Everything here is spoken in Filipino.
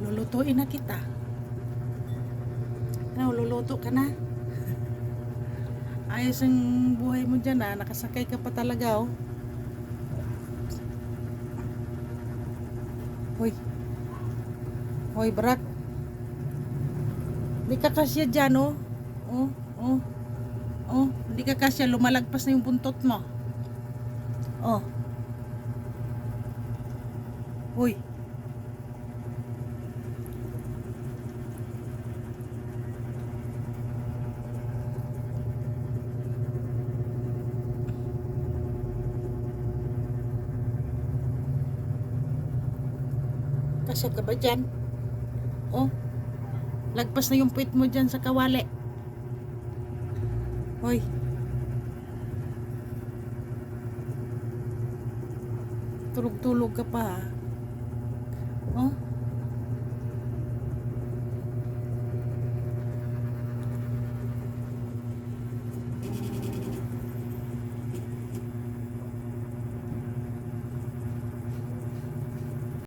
Lulutuin na kita. Ano, luluto ka na? Ayos ang buhay mo dyan ah. Nakasakay ka pa talaga oh. Hoy. Hoy, Brak. Di ka kasya dyan oh. Oh, oh. Oh, di ka kasya. Lumalagpas na yung buntot mo. Oh. Hoy. Kasya ka ba dyan? Oh. Lagpas na yung puwit mo dyan sa kawali. Hoy. Tulog-tulog ka pa ha.